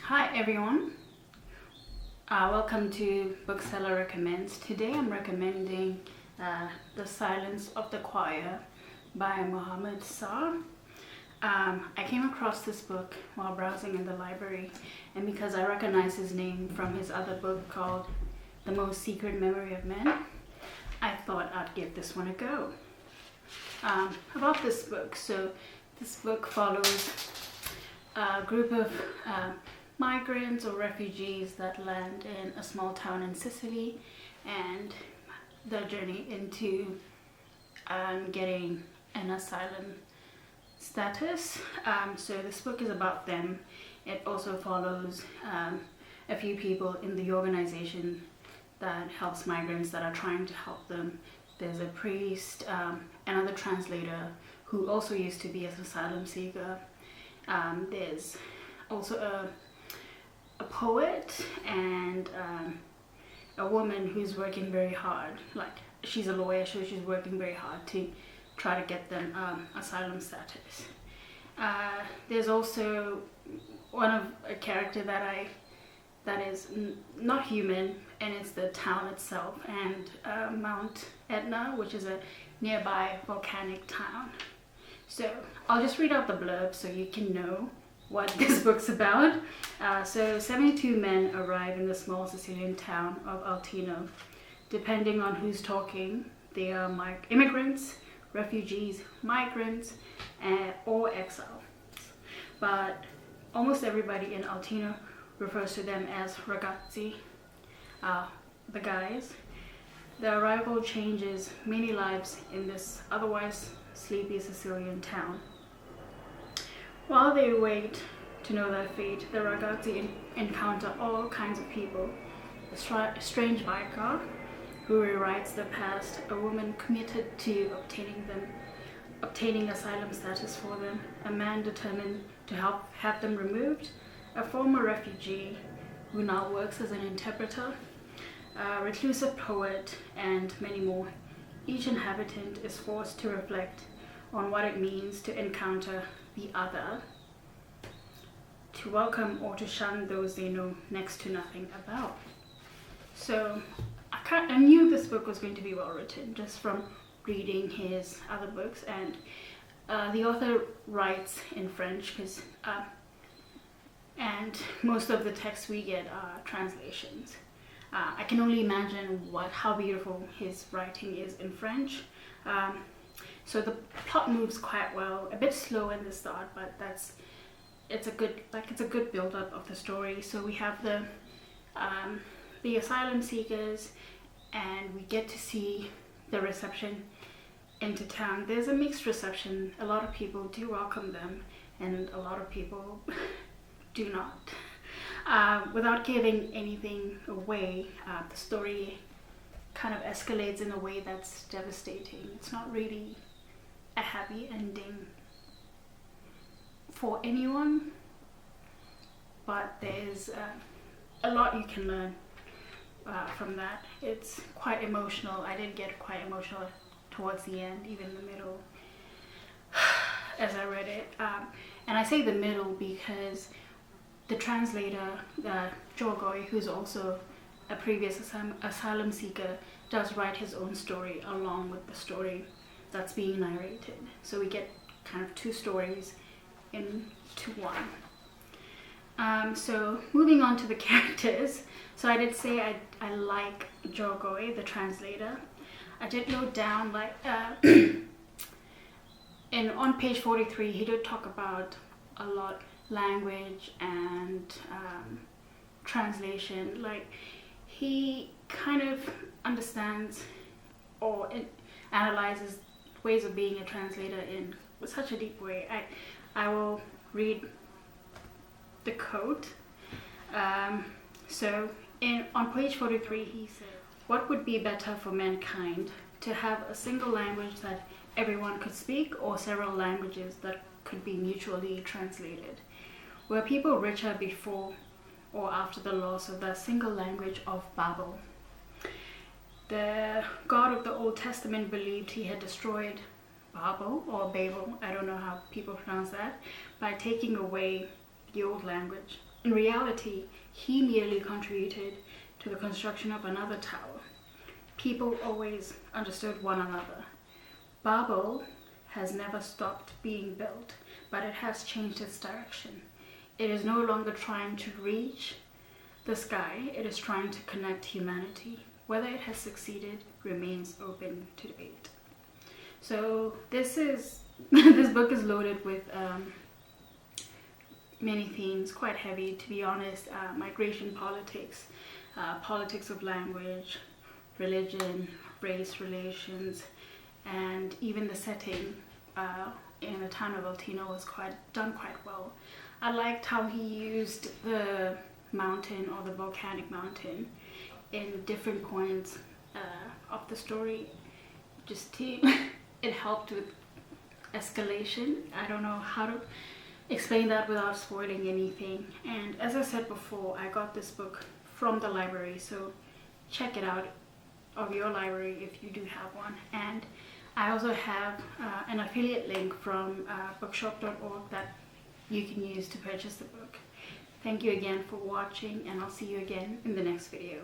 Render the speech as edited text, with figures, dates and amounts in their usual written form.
Hi everyone, welcome to Bookseller Recommends. Today I'm recommending The Silence of the Choir by Mohamed Sarr. I came across this book while browsing in the library, and because I recognize his name from his other book called The Most Secret Memory of Men, I thought I'd give this one a go. About this book, so this book follows a group of migrants or refugees that land in a small town in Sicily and their journey into getting an asylum status. So this book is about them. It also follows a few people in the organization that helps migrants that are trying to help them. There's a priest, another translator who also used to be an asylum seeker. There's also a poet and a woman who's working very hard. Like, she's a lawyer, so she's working very hard to try to get them asylum status. There's also a character that is not human, and it's the town itself and Mount Etna, which is a nearby volcanic town. So I'll just read out the blurb so you can know what this book's about. So 72 men arrive in the small Sicilian town of Altino. Depending on who's talking, they are immigrants, refugees, migrants, or exiles. But almost everybody in Altino refers to them as ragazzi, the guys. The arrival changes many lives in this otherwise sleepy Sicilian town. While they wait to know their fate, the ragazzi encounter all kinds of people. A strange biker who rewrites the past, a woman committed to obtaining asylum status for them, a man determined to have them removed, a former refugee who now works as an interpreter, a reclusive poet, and many more. Each inhabitant is forced to reflect on what it means to encounter the other, to welcome or to shun those they know next to nothing about. So I knew this book was going to be well written just from reading his other books, and the author writes in French and most of the texts we get are translations. I can only imagine how beautiful his writing is in French. So the plot moves quite well, a bit slow in the start, but it's a good build up of the story. So we have the asylum seekers, and we get to see the reception into town. There's a mixed reception. A lot of people do welcome them, and a lot of people do not. Without giving anything away, the story kind of escalates in a way that's devastating. It's not really a happy ending for anyone, but there's a lot you can learn from that. It's quite emotional. I did get quite emotional towards the end, even the middle, as I read it. And I say the middle because the translator, Jorgoy, who's also a previous asylum seeker, does write his own story along with the story that's being narrated. So we get kind of two stories into one. So moving on to the characters. So I did say I like Jorgoy, the translator. I did note down and on page 43 he did talk about a lot language and translation. Like, he kind of understands or analyzes ways of being a translator in such a deep way. I will read the quote. So on page 43 he said, "What would be better for mankind, to have a single language that everyone could speak, or several languages that could be mutually translated? Were people richer before or after the loss of the single language of Babel? The God of the Old Testament believed he had destroyed Babel, I don't know how people pronounce that, by taking away the old language In reality, he merely contributed to the construction of another tower. People always understood one another. Babel has never stopped being built, but it has changed its direction. It is no longer trying to reach the sky, it is trying to connect humanity. Whether it has succeeded remains open to debate. So this book is loaded with many themes, quite heavy to be honest. Migration politics, politics of language, religion, race relations, and even the setting in the town of Altino was done quite well. I liked how he used the mountain, or the volcanic mountain, in different points of the story. It helped with escalation. I don't know how to explain that without spoiling anything. And as I said before, I got this book from the library, so check it out of your library if you do have one. And I also have an affiliate link from bookshop.org that you can use to purchase the book. Thank you again for watching, and I'll see you again in the next video.